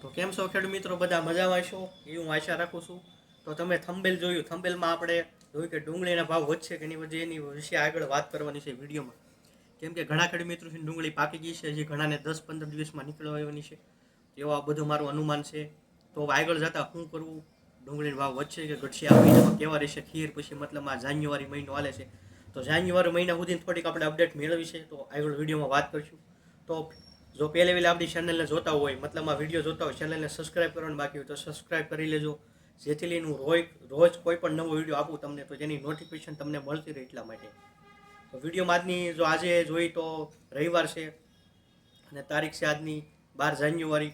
તો કેમ છો ખેડૂત મિત્રો, બધા મજામાં છો એ હું આશા રાખું છું. તો તમે થંબેલ જોયું, થંબેલમાં આપણે જોયું કે ડુંગળીના ભાવ વધશે કે એની વચ્ચે એની વિશે આગળ વાત કરવાની છે વિડીયોમાં. કેમ કે ઘણા ખેડૂત મિત્રો ડુંગળી પાકી ગઈ છે, હજી ઘણાને 10-15 દિવસમાં નીકળવાની છે, એવો આ બધું મારું અનુમાન છે. તો આગળ જતાં શું કરવું, ડુંગળીનો ભાવ વધશે કે ઘટશે, આ મહિનામાં કેવા રહેશે ખીર, પછી મતલબ આ જાન્યુઆરી મહિનો હાલે છે, તો જાન્યુઆરી મહિના સુધી થોડીક આપણે અપડેટ મેળવી છે, તો આગળ વિડીયોમાં વાત કરીશું. તો જો પહેલે વહેલે આપણી ચેનલને જોતા હોય, મતલબ આ વિડીયો જોતા હોય, ચેનલને સબસ્ક્રાઈબ કરવાનું બાકી હોય તો સબસ્ક્રાઈબ કરી લેજો, જેથી લઈને હું રોજ કોઈ પણ નવો વિડીયો આપું તમને તો જેની નોટિફિકેશન તમને મળતી રહે એટલા માટે. તો વિડીયોમાં આજની જો આજે જોઈ તો રવિવાર છે અને તારીખ છે આજની 12 જાન્યુઆરી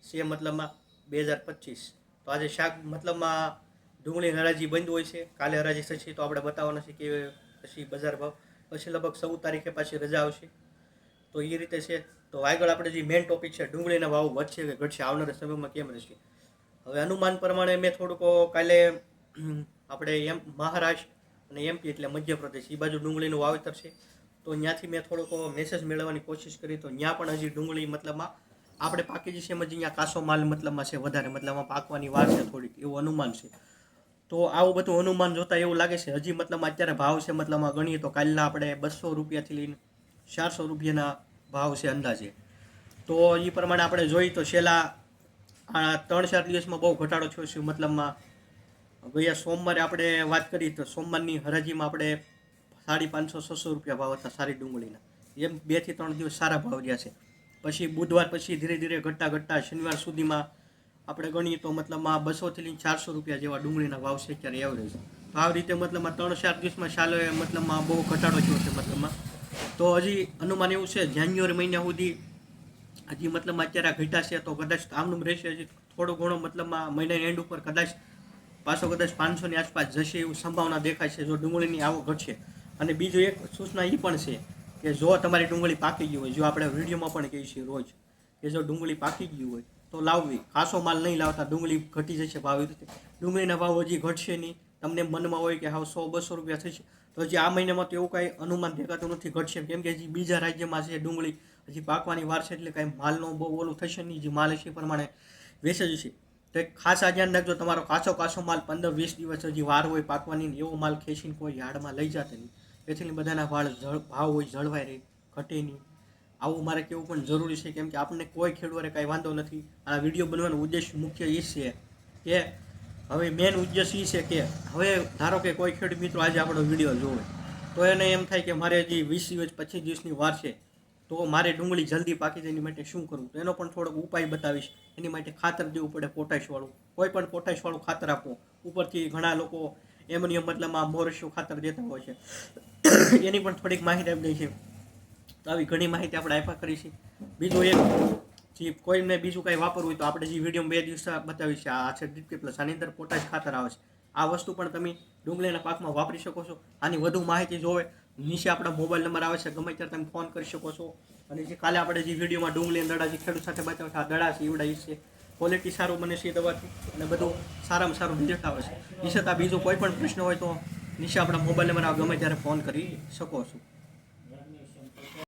છે, મતલબમાં 2025. તો આજે શાક મતલબમાં ડુંગળી હરાજી બંધ હોય છે, કાલે હરાજી થશે તો આપણે બતાવવાના છે કે પછી બજાર ભાવ, પછી લગભગ 14 તારીખે પાછી રજા આવશે. તો એ રીતે છે. તો આગળ આપણે જે મેઇન ટોપિક છે, ડુંગળીના ભાવ વધશે કે ઘટશે, આવનારા સમયમાં કેમ રહેશે. હવે અનુમાન પ્રમાણે મેં થોડુંક કાલે આપણે મહારાષ્ટ્ર અને એમપી એટલે મધ્યપ્રદેશ એ બાજુ ડુંગળીનું વાવેતર છે, તો ત્યાંથી મેં થોડોક મેસેજ મેળવવાની કોશિશ કરી, તો ત્યાં પણ હજી ડુંગળી મતલબમાં આપણે પાકી જશે, એમ હજી ત્યાં કાચો માલ મતલબમાં છે વધારે, મતલબમાં પાકવાની વાર છે થોડીક, એવું અનુમાન છે. તો આવું બધું અનુમાન જોતાં એવું લાગે છે હજી મતલબ અત્યારે ભાવ છે, મતલબમાં ગણીએ તો કાલના આપણે 200 રૂપિયાથી લઈને 400 રૂપિયાના ભાવ છે અંદાજે. તો એ પ્રમાણે આપણે જોઈએ તો છેલ્લા 3-4 દિવસમાં બહુ ઘટાડો થયો છે, મતલબમાં ગયા સોમવારે આપણે વાત કરી તો સોમવારની હરાજીમાં આપણે 550-600 રૂપિયા ભાવ હતા સારી ડુંગળીના, એમ 2 થી 3 દિવસ સારા ભાવ રહ્યા છે. પછી બુધવાર પછી ધીરે ધીરે ઘટતા શનિવાર સુધીમાં આપણે ગણીએ તો મતલબમાં 200 થી લઈને 400 રૂપિયા જેવા ડુંગળીના ભાવ છે અત્યારે એવરેજ. તો આ રીતે મતલબમાં 3-4 દિવસમાં ચાલે મતલબમાં બહુ ઘટાડો થયો છે મતલબમાં. તો હજી અનુમાન એવું છે જાન્યુઆરી મહિના સુધી હજી મતલબ અત્યારે ઘટ્યા છે, તો કદાચ આમનું રહેશે હજી થોડો ઘણો મતલબમાં મહિના એન્ડ ઉપર કદાચ 500ની આસપાસ જશે એવું સંભાવના દેખાય છે જો ડુંગળીની આવક ઘટશે. અને બીજું એક સૂચના એ પણ છે કે જો તમારી ડુંગળી પાકી ગઈ હોય, જો આપણે વિડીયોમાં પણ કહીએ છીએ રોજ કે જો ડુંગળી પાકી ગઈ હોય તો લાવવી, કાચો માલ નહીં લાવતા, ડુંગળી ઘટી જશે ભાવ. રીતે ડુંગળીના ભાવ હજી ઘટશે નહીં, તમને મનમાં હોય કે હા 100-200 રૂપિયા થશે, તો હજી આ મહિનામાં તો એવું કાંઈ અનુમાન દેખાતું નથી ઘટશે, કેમ કે હજી બીજા રાજ્યમાં છે ડુંગળી હજી પાકવાની વાર છે, એટલે કાંઈ માલનો બહુ ઓલું થશે નહીં, જે માલ છે એ પ્રમાણે વેચાઈ જશે. તો એક ખાસ ધ્યાન રાખજો, તમારો કાચો માલ 15-20 દિવસ હજી વાર હોય પાકવાની, એવો માલ ખેંચીને કોઈ યાર્ડમાં લઈ જતા નહીં, જેથી બધાના ભાવ હોય જળવાઈ રહે, ઘટે નહીં. આવું મારે કહેવું પણ જરૂરી છે, કેમ કે આપણને કોઈ ખેડૂતોને કાંઈ વાંધો નથી. આ વિડીયો બનવાનો ઉદ્દેશ મુખ્ય એ છે કે હવે મેન ઉદ્દેશ એ છે કે હવે ધારો કે કોઈ ખેડૂત મિત્રો આજે આપણો વિડીયો જોવે તો એને એમ થાય કે મારે હજી 20 દિવસ 25 દિવસની વાર છે, તો મારે ડુંગળી જલ્દી પાકી જાય એની માટે શું કરવું, તો એનો પણ થોડોક ઉપાય બતાવીશ. એની માટે ખાતર દેવું પડે પોટાશવાળું, કોઈ પણ પોટાશવાળું ખાતર આપો. ઉપરથી ઘણા લોકો એમોનિયમ મતલબમાં મોરસ્યું ખાતર દેતા હોય છે, એની પણ થોડીક માહિતી આપી દઈ છે. તો આવી ઘણી માહિતી આપણે આપ્યા કરી છે. બીજું એક જે કોઈને બીજું કાંઈ વાપરવું હોય તો આપણે જે વિડીયોમાં 2 દિવસ બતાવી છે, આ છે DK પ્લસ, આની અંદર પોટાશ ખાતર આવે છે. આ વસ્તુ પણ તમે ડુંગળીના પાકમાં વાપરી શકો છો. આની વધુ માહિતી જોવે નીચે આપણા મોબાઈલ નંબર આવે છે, ગમે ત્યારે તમે ફોન કરી શકો છો. અને જે કાલે આપણે જે વિડીયોમાં ડુંગળીના દડા જે ખેડૂત સાથે બતાવ્યા છે, આ દડા છે એવડા છે, ક્વોલિટી સારું બને છે દવાથી, અને બધું સારામાં સારું રિઝલ્ટ આવે છે. એ છતાં બીજો કોઈ પણ પ્રશ્ન હોય તો નીચે આપણા મોબાઈલ નંબર આવે, ગમે ત્યારે ફોન કરી શકો છો.